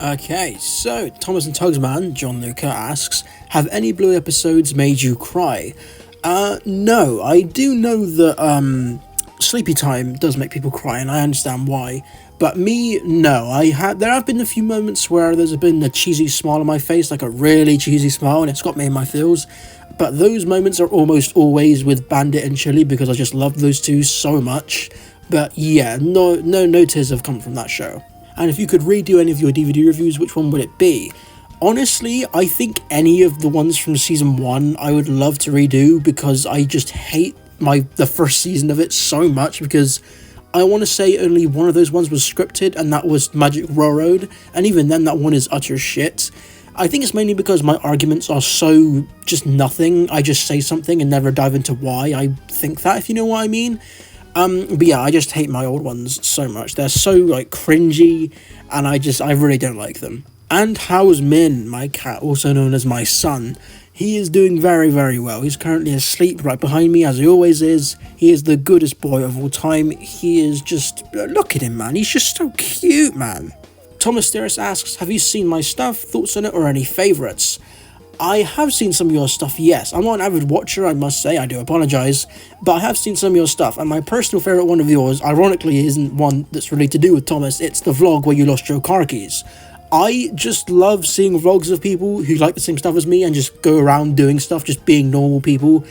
Okay, so Thomas and Tugs Man, John Luca asks, have any Blue episodes made you cry? No, I do know that Sleepy Time does make people cry, and I understand why. But me, no. There have been a few moments where there's been a cheesy smile on my face, like a really cheesy smile, and it's got me in my feels. But those moments are almost always with Bandit and Chili because I just love those two so much. But yeah, no tears have come from that show. And if you could redo any of your DVD reviews, which one would it be? Honestly, I think any of the ones from season 1 I would love to redo because I just hate the first season of it so much because I want to say only one of those ones was scripted and that was Magic Railroad, and even then that one is utter shit. I think it's mainly because my arguments are so just nothing. I just say something and never dive into why I think that, if you know what I mean. But yeah, I just hate my old ones so much. They're so, like, cringy, and I really don't like them. And how's Min, my cat, also known as my son? He is doing very, very well. He's currently asleep right behind me, as he always is. He is the goodest boy of all time. He is just... Look at him, man. He's just so cute, man. Thomas Steris asks, have you seen my stuff, thoughts on it, or any favourites? I have seen some of your stuff, yes. I'm not an avid watcher, I must say, I do apologise, but I have seen some of your stuff, and my personal favourite one of yours, ironically, isn't one that's really to do with Thomas, it's the vlog where you lost your car keys. I just love seeing vlogs of people who like the same stuff as me and just go around doing stuff, just being normal people.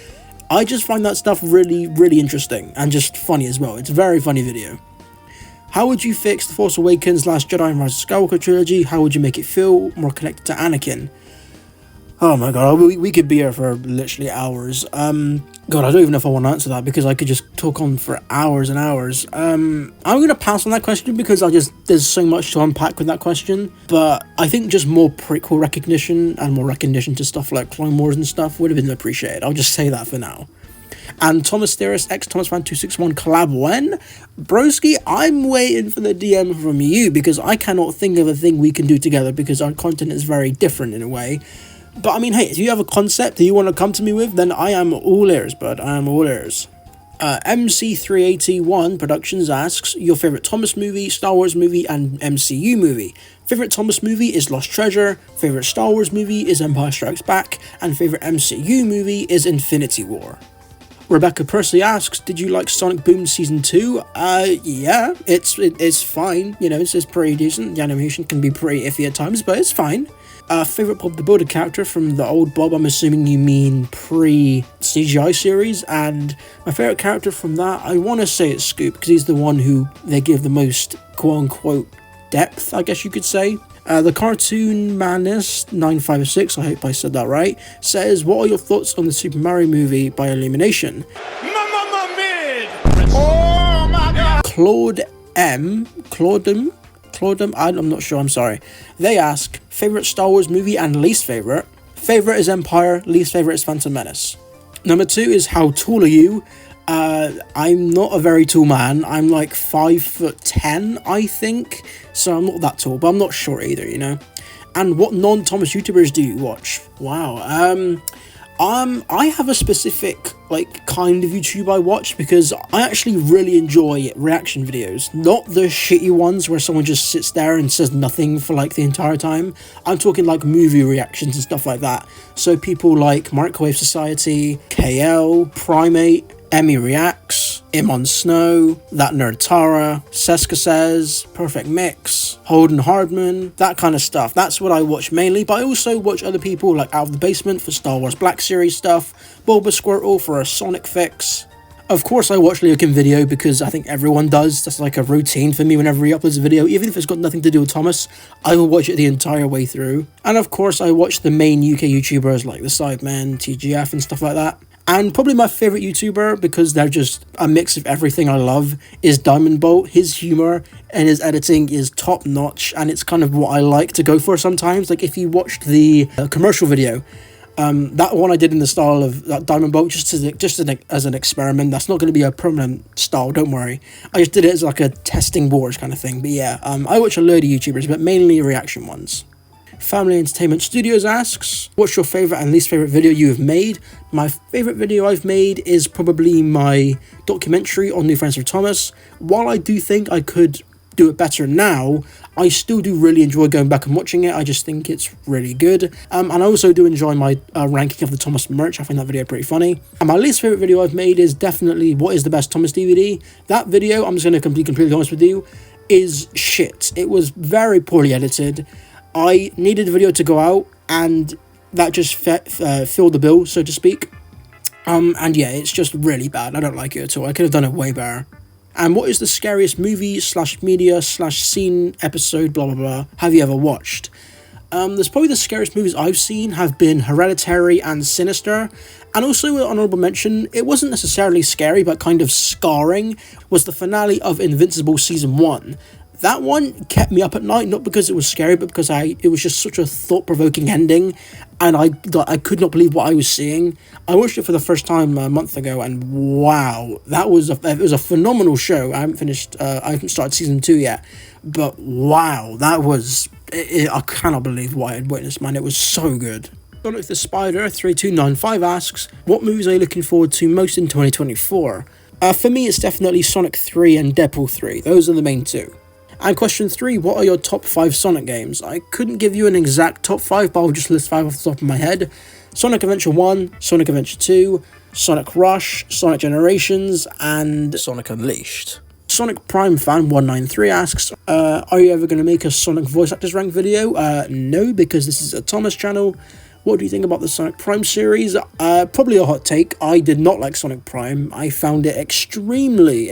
I just find that stuff really, really interesting, and just funny as well. It's a very funny video. How would you fix The Force Awakens, Last Jedi and Rise of Skywalker trilogy? How would you make it feel more connected to Anakin? Oh my god, we could be here for literally hours. God, I don't even know if I want to answer that because I could just talk on for hours and hours. I'm going to pass on that question because there's so much to unpack with that question. But I think just more prequel recognition and more recognition to stuff like Clone Wars and stuff would have been appreciated. I'll just say that for now. And Thomas Theris x ThomasFan261 collab when? Broski, I'm waiting for the DM from you because I cannot think of a thing we can do together because our content is very different in a way. But I mean, hey, if you have a concept that you want to come to me with, then I am all ears, bud. I am all ears. MC381 Productions asks, your favourite Thomas movie, Star Wars movie, and MCU movie. Favourite Thomas movie is Lost Treasure, favourite Star Wars movie is Empire Strikes Back, and favourite MCU movie is Infinity War. Rebecca Percy asks, did you like Sonic Boom Season 2? Yeah, it's fine, you know, it's pretty decent. The animation can be pretty iffy at times, but it's fine. Favourite Bob the Builder character from the old Bob, I'm assuming you mean pre-CGI series, and my favourite character from that, I want to say it's Scoop, because he's the one who they give the most quote-unquote depth, I guess you could say. The Cartoon Madness 956, I hope I said that right, says, what are your thoughts on the Super Mario movie by Illumination? Oh my god! Claudem, I'm not sure, I'm sorry. They ask, favourite Star Wars movie and least favourite? Favourite is Empire, least favourite is Phantom Menace. Number 2 is how tall are you? I'm not a very tall man. I'm like 5'10", I think. So I'm not that tall, but I'm not short either, you know. And what non-Thomas YouTubers do you watch? Wow. I have a specific kind of YouTube I watch because I actually really enjoy reaction videos, not the shitty ones where someone just sits there and says nothing for the entire time. I'm talking movie reactions and stuff like that. So people like Microwave Society, KL, Primate, Emmy Reacts, Imon Snow, That Nerd Tara, Seska Says, Perfect Mix, Holden Hardman, that kind of stuff. That's what I watch mainly, but I also watch other people like Out of the Basement for Star Wars Black Series stuff, Bulba Squirtle for a Sonic fix. Of course I watch Leokin Video because I think everyone does. That's like a routine for me whenever he uploads a video. Even if it's got nothing to do with Thomas, I will watch it the entire way through. And of course I watch the main UK YouTubers like The Sidemen, TGF and stuff like that. And probably my favourite YouTuber, because they're just a mix of everything I love, is Diamond Bolt. His humour and his editing is top notch, and it's kind of what I like to go for sometimes. Like if you watched the commercial video, that one I did in the style of that Diamond Bolt, just as an experiment. That's not going to be a permanent style, don't worry. I just did it as like a testing waters kind of thing. But yeah, I watch a load of YouTubers, but mainly reaction ones. Family Entertainment Studios asks, what's your favourite and least favourite video you have made? My favourite video I've made is probably my documentary on New Friends with Thomas. While I do think I could do it better now, I still do really enjoy going back and watching it. I just think it's really good. And I also do enjoy my ranking of the Thomas merch. I find that video pretty funny. And my least favourite video I've made is definitely what is the best Thomas DVD. That video, I'm just going to be completely honest with you, is shit. It was very poorly edited. I needed the video to go out, and that just filled the bill, so to speak. And yeah, it's just really bad. I don't like it at all. I could have done it way better. And what is the scariest movie / media / scene episode blah blah blah have you ever watched? There's probably the scariest movies I've seen have been Hereditary and Sinister. And also an honourable mention, it wasn't necessarily scary but kind of scarring, was the finale of Invincible Season 1. That one kept me up at night, not because it was scary, but because it was just such a thought-provoking ending, and I could not believe what I was seeing. I watched it for the first time a month ago, and wow, it was a phenomenal show. I haven't started season 2 yet, but wow, that was, I cannot believe what I had witnessed, man. It was so good. Sonic the Spider 3295 asks, what movies are you looking forward to most in 2024? For me, it's definitely Sonic 3 and Deadpool 3. Those are the main two. And question 3, what are your top 5 Sonic games? I couldn't give you an exact top 5, but I'll just list 5 off the top of my head. Sonic Adventure 1, Sonic Adventure 2, Sonic Rush, Sonic Generations, and Sonic Unleashed. Sonic Prime Fan 193 asks, are you ever going to make a Sonic voice actors rank video? No, because this is a Thomas channel. What do you think about the Sonic Prime series? Probably a hot take. I did not like Sonic Prime. I found it extremely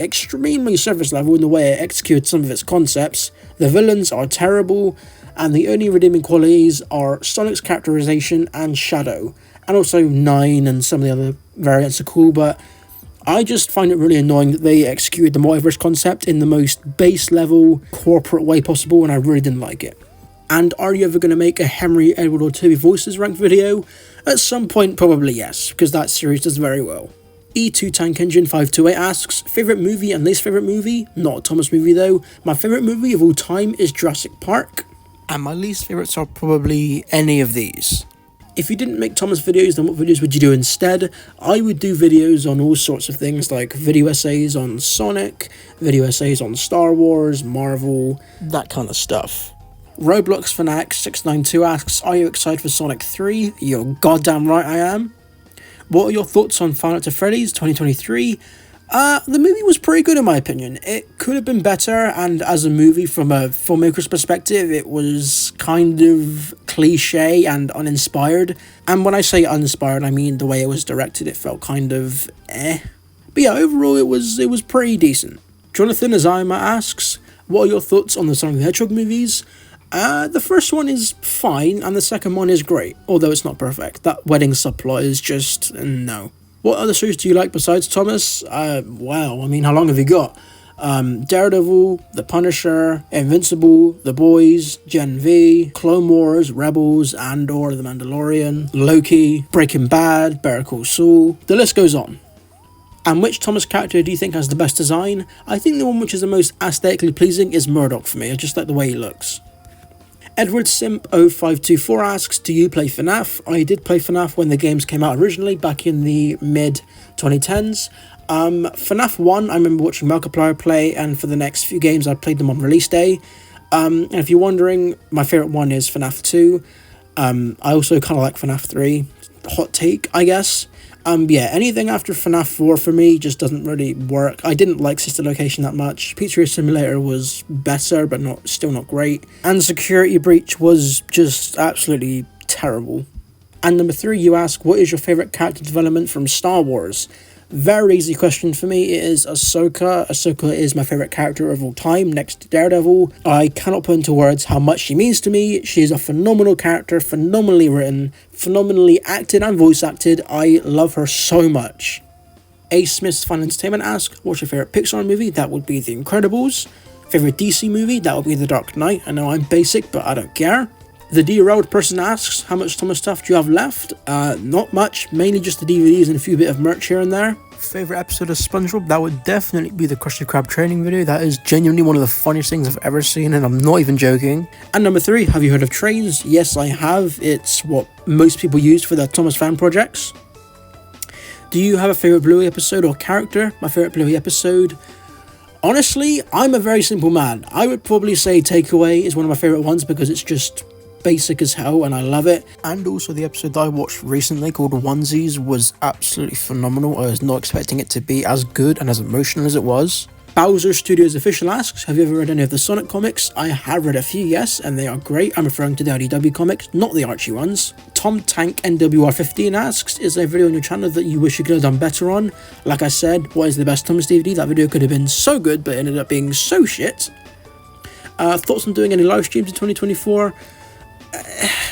surface level in the way it executed some of its concepts. The villains are terrible, and the only redeeming qualities are Sonic's characterization and Shadow. And also 9 and some of the other variants are cool, but I just find it really annoying that they executed the multiverse concept in the most base level, corporate way possible, and I really didn't like it. And are you ever going to make a Henry, Edward, or Toby Voices ranked video? At some point, probably yes, because that series does very well. E2 Tank Engine 528 asks, favourite movie and least favourite movie? Not a Thomas movie though. My favourite movie of all time is Jurassic Park. And my least favourites are probably any of these. If you didn't make Thomas videos, then what videos would you do instead? I would do videos on all sorts of things, like video essays on Sonic, video essays on Star Wars, Marvel, that kind of stuff. Roblox Fanatic 692 asks, are you excited for Sonic 3? You're goddamn right I am. What are your thoughts on Five Nights at Freddy's 2023? The movie was pretty good in my opinion. It could have been better, and as a movie from a filmmaker's perspective, it was kind of cliche and uninspired. And when I say uninspired, I mean the way it was directed, it felt kind of eh. But yeah, overall it was pretty decent. Jonathan Azima asks, what are your thoughts on the Sonic the Hedgehog movies? The first one is fine, and the second one is great, although it's not perfect. That wedding subplot is just, no. What other shows do you like besides Thomas? Wow, I mean, how long have you got? Daredevil, The Punisher, Invincible, The Boys, Gen V, Clone Wars, Rebels, Andor, The Mandalorian, Loki, Breaking Bad, Better Call Saul, the list goes on. And which Thomas character do you think has the best design? I think the one which is the most aesthetically pleasing is Murdoch for me. I just like the way he looks. Edward Simp 0524 asks, do you play FNAF? I did play FNAF when the games came out originally, back in the mid-2010s. FNAF 1, I remember watching Markiplier play, and for the next few games I played them on release day. And if you're wondering, my favourite one is FNAF 2. I also kind of like FNAF 3. Hot take, I guess. Yeah, anything after FNAF 4 for me just doesn't really work. I didn't like Sister Location that much. Pizzeria Simulator was better, but still not great. And Security Breach was just absolutely terrible. And number 3, you ask, what is your favourite character development from Star Wars? Very easy question for me. It is Ahsoka. Ahsoka is my favourite character of all time, next to Daredevil. I cannot put into words how much she means to me. She is a phenomenal character, phenomenally written, phenomenally acted and voice acted. I love her so much. A. Smith's Fun Entertainment asks, what's your favourite Pixar movie? That would be The Incredibles. Favourite DC movie? That would be The Dark Knight. I know I'm basic, but I don't care. The derailed person asks, how much Thomas stuff do you have left? Not much, mainly just the DVDs and a few bit of merch here and there. Favourite episode of SpongeBob? That would definitely be the Krusty Krab training video. That is genuinely one of the funniest things I've ever seen, and I'm not even joking. And number 3, have you heard of Trains? Yes, I have. It's what most people use for their Thomas fan projects. Do you have a favourite Bluey episode or character? My favourite Bluey episode? Honestly, I'm a very simple man. I would probably say Takeaway is one of my favourite ones because it's just basic as hell and I love it. And also the episode that I watched recently called Onesies was absolutely phenomenal. I was not expecting it to be as good and as emotional as it was. Bowser Studios Official asks, have you ever read any of the Sonic comics? I have read a few, yes, and they are great. I'm referring to the IDW comics, not the Archie ones. Tom Tank NWR15 asks, is there a video on your channel that you wish you could have done better on? Like I said, what is the best Thomas DVD? That video could have been so good, but ended up being so shit. Thoughts on doing any live streams in 2024?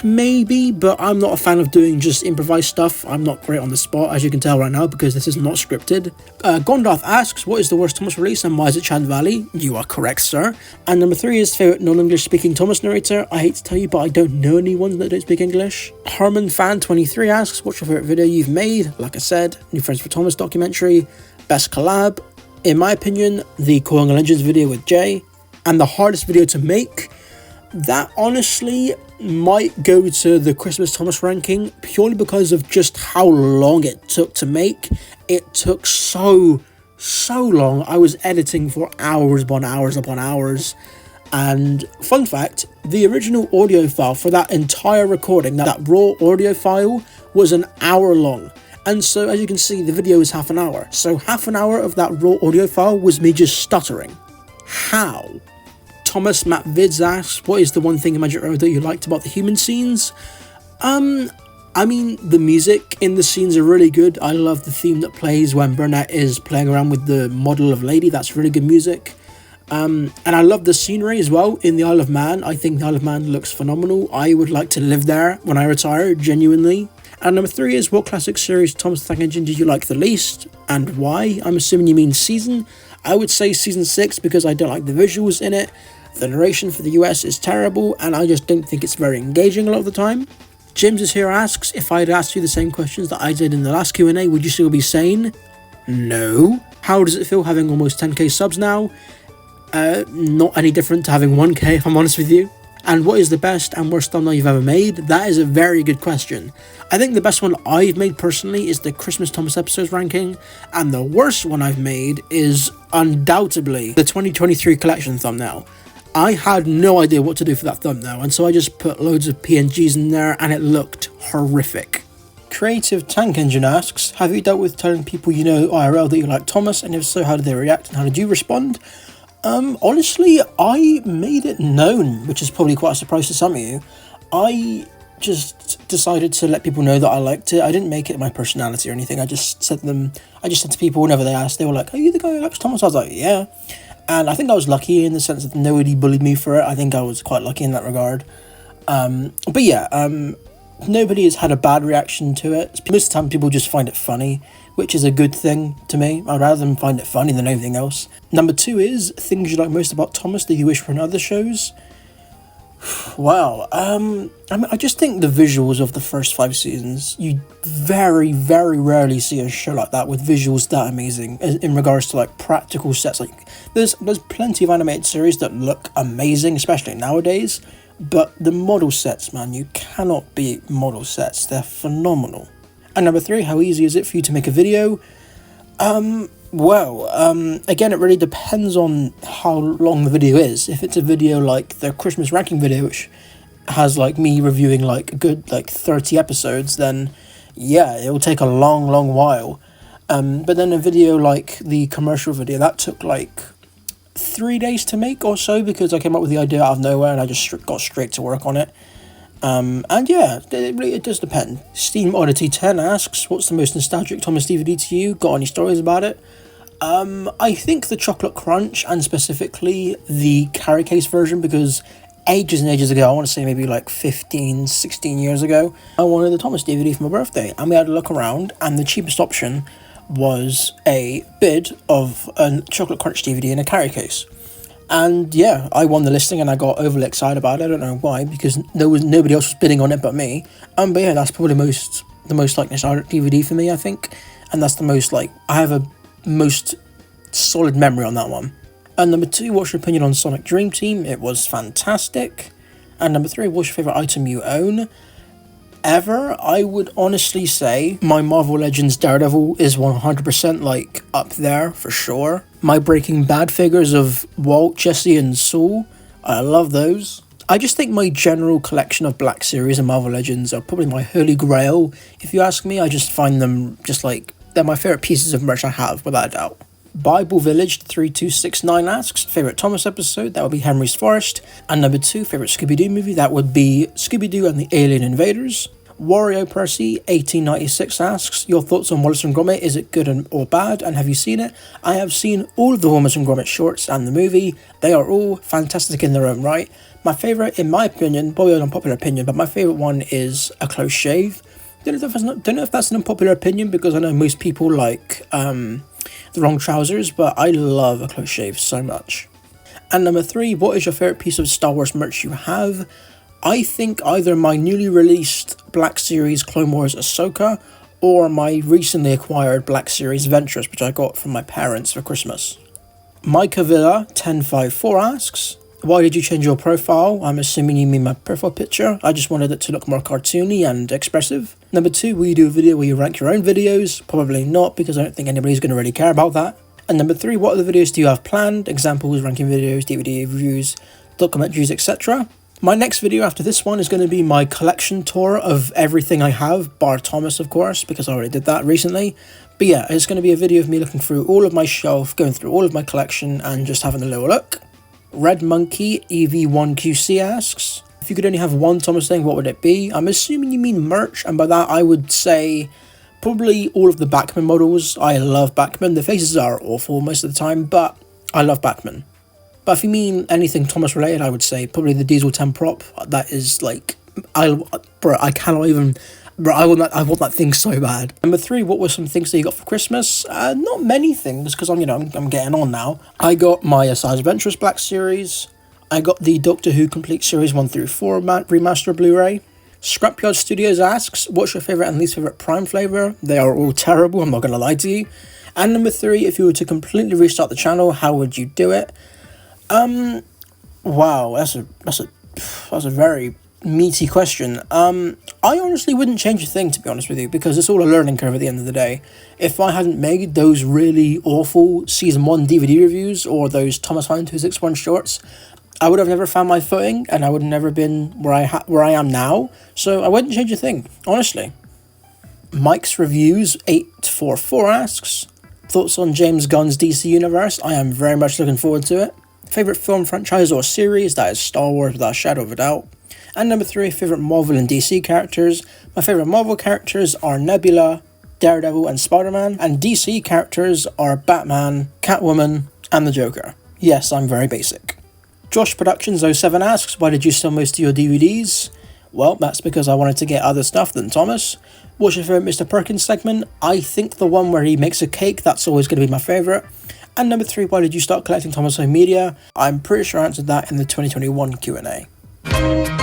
Maybe, but I'm not a fan of doing just improvised stuff. I'm not great on the spot, as you can tell right now, because this is not scripted. Gondarth asks, what is the worst Thomas release and why is it Chad Valley? You are correct, sir. And number 3 is favourite non-English speaking Thomas narrator. I hate to tell you, but I don't know anyone that don't speak English. HermanFan23 asks, what's your favourite video you've made? Like I said, New Friends for Thomas documentary. Best collab? In my opinion, the Calling Legends video with Jay. And the hardest video to make? That honestly might go to the Christmas Thomas ranking purely because of just how long it took to make. It took so long. I was editing for hours upon hours upon hours. And fun fact, the original audio file for that entire recording, that raw audio file, was an hour long. And so as you can see, the video is half an hour. So half an hour of that raw audio file was me just stuttering. How? Thomas Matt Vids asks, what is the one thing in Magic Road that you liked about the human scenes? I mean, the music in the scenes are really good. I love the theme that plays when Burnett is playing around with the model of Lady. That's really good music. And I love the scenery as well in the Isle of Man. I think the Isle of Man looks phenomenal. I would like to live there when I retire, genuinely. And number 3 is, what classic series Thomas the Tank Engine did you like the least and why? I'm assuming you mean season. I would say season 6 because I don't like the visuals in it. The narration for the US is terrible, and I just don't think it's very engaging a lot of the time. James is here asks, if I had asked you the same questions that I did in the last Q&A, would you still be sane? No. How does it feel having almost 10k subs now? Not any different to having 1k, if I'm honest with you. And what is the best and worst thumbnail you've ever made? That is a very good question. I think the best one I've made personally is the Christmas Thomas episodes ranking, and the worst one I've made is undoubtedly the 2023 collection thumbnail. I had no idea what to do for that thumbnail, and so I just put loads of PNGs in there and it looked horrific. Creative Tank Engine asks, have you dealt with telling people you know IRL that you like Thomas, and if so, how did they react and how did you respond? Honestly, I made it known, which is probably quite a surprise to some of you. I just decided to let people know that I liked it. I didn't make it my personality or anything. I just said to people whenever they asked, they were like, are you the guy who likes Thomas? I was like, yeah. And I think I was lucky in the sense that nobody bullied me for it. I think I was quite lucky in that regard. But yeah, nobody has had a bad reaction to it. Most of the time people just find it funny, which is a good thing to me. I'd rather them find it funny than anything else. Number 2 is, things you like most about Thomas that you wish for in other shows. Wow, I just think the visuals of the first 5 seasons, you very, very rarely see a show like that with visuals that amazing in regards to like practical sets. Like there's plenty of animated series that look amazing, especially nowadays, but the model sets, man, you cannot beat model sets. They're phenomenal. And number 3, how easy is it for you to make a video? Again, it really depends on how long the video is. If it's a video like the Christmas ranking video, which has like me reviewing like a good like 30 episodes, then yeah, it will take a long while. But then a video like the commercial video, that took like 3 days to make or so, because I came up with the idea out of nowhere and I just got straight to work on it. And yeah, it does depend. Steam Oddity 10 asks, what's the most nostalgic Thomas DVD to you? Got any stories about it? I think the Chocolate Crunch, and specifically the carry case version, because ages and ages ago, I want to say maybe like 15, 16 years ago, I wanted the Thomas DVD for my birthday, and we had a look around, and the cheapest option was a bid of a Chocolate Crunch DVD in a carry case. And yeah, I won the listing and I got overly excited about it. I don't know why, because nobody else was bidding on it but me. But yeah, that's probably the most like nostalgic DVD for me, I think. And that's the most like, I have a most solid memory on that one. And number 2, what's your opinion on Sonic Dream Team? It was fantastic. And number 3, what's your favourite item you own? ever, I would honestly say my Marvel Legends Daredevil is 100% like up there for sure. My Breaking Bad figures of Walt, Jesse, and Saul, I love those. I just think my general collection of Black Series and Marvel Legends are probably my holy grail. If you ask me, I just find them just like, they're my favourite pieces of merch I have, without a doubt. Bible Village 3269 asks, favourite Thomas episode, that would be Henry's Forest. And number 2, favourite Scooby-Doo movie, that would be Scooby-Doo and the Alien Invaders. Wario Percy 1896 asks, your thoughts on Wallace and Gromit, is it good or bad, and have you seen it? I have seen all of the Wallace and Gromit shorts and the movie. They are all fantastic in their own right. My favourite, in my opinion, probably an unpopular opinion, but my favourite one is A Close Shave. Don't know if that's an unpopular opinion, because I know most people like The Wrong Trousers, but I love A Close Shave so much. And number 3, what is your favourite piece of Star Wars merch you have? I think either my newly released Black Series Clone Wars Ahsoka, or my recently acquired Black Series Ventress, which I got from my parents for Christmas. Micah Villa 1054 asks, why did you change your profile? I'm assuming you mean my profile picture. I just wanted it to look more cartoony and expressive. Number 2, will you do a video where you rank your own videos? Probably not, because I don't think anybody's going to really care about that. And number 3, what other videos do you have planned? Examples, ranking videos, DVD reviews, documentaries, etc. My next video after this one is going to be my collection tour of everything I have, bar Thomas of course, because I already did that recently. But yeah, it's going to be a video of me looking through all of my shelf, going through all of my collection, and just having a little look. Red Monkey EV1QC asks, if you could only have one Thomas thing, what would it be? I'm assuming you mean merch, and by that I would say probably all of the Backman models. I love Backman. The faces are awful most of the time, but I love Backman. But if you mean anything Thomas related, I would say probably the Diesel 10 prop. That is like, I cannot even, I want that thing so bad. Number 3, what were some things that you got for Christmas? Not many things, because I'm getting on now. I got my Asajj Ventress Black Series. I got the Doctor Who Complete Series 1 through 4 Remaster Blu-ray. Scrapyard Studios asks, what's your favourite and least favourite Prime flavour? They are all terrible, I'm not going to lie to you. And number 3, if you were to completely restart the channel, how would you do it? Wow, that's a very meaty question. I honestly wouldn't change a thing, to be honest with you, because it's all a learning curve at the end of the day. If I hadn't made those really awful Season 1 DVD reviews, or those THOMASFAN261 shorts, I would have never found my footing, and I would have never been where I am now, so I wouldn't change a thing, honestly. Mike's Reviews 844 asks, thoughts on James Gunn's DC Universe? I am very much looking forward to it. Favourite film franchise or series? That is Star Wars without a shadow of a doubt. And number 3, favourite Marvel and DC characters? My favourite Marvel characters are Nebula, Daredevil and Spider-Man, and DC characters are Batman, Catwoman, and the Joker. Yes, I'm very basic. Josh Productions 07 asks, why did you sell most of your DVDs? Well, that's because I wanted to get other stuff than Thomas. What's your favourite Mr. Perkins segment? I think the one where he makes a cake, that's always going to be my favourite. And number 3, why did you start collecting Thomas Home Media? I'm pretty sure I answered that in the 2021 Q&A.